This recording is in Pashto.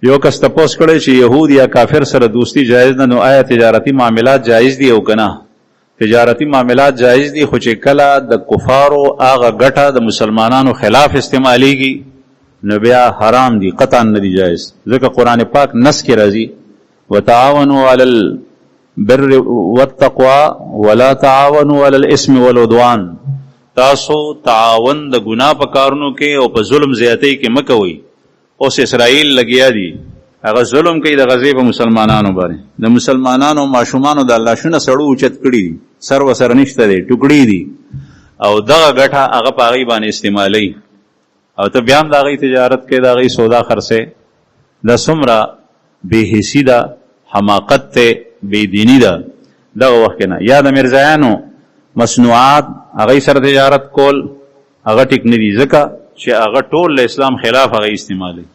یو کس تپوس کړی چې یهود یا کافر سره دوستی جایز نه، نو آیا تجارتی معاملات جایز دي او کنه؟ تجارتی معاملات جایز دي، خو چې کله د کفارو هغه ګټه د مسلمانانو خلاف استعمالیږي نو بیا حرام دي، قطعا نه دي جایز. ځکه قرآن پاک نص کې راځي وتعاونوا علی البر والتقوى ولا تعاونوا علی الاسم والعدوان. تاسو تعاون د ګناه په کارونو کې او په ظلم زیاتی کې مکوئ. اوس اسرائیل لګیا دي هغه ظلم کوي د غزې په مسلمانانو باندې، د مسلمانانو ماشومانو د الله شونه سړو اوچت کړي دي، سر وسر نشته دی، ټوکړي دي او دغه ګټه هغه په هغې باندې استعمالوي او ته بیا هم د هغې تجارت کې د هغې سودا خرڅې. دا څومره بې حسي ده، حماقت دی، بې دیني ده دغه وخت کې نه. یا د مرزایانو مصنوعات هغې سره تجارت کول هغه ټیک نه دي، ځکه چې هغه ټول له اسلام خلاف هغه استعمالوي.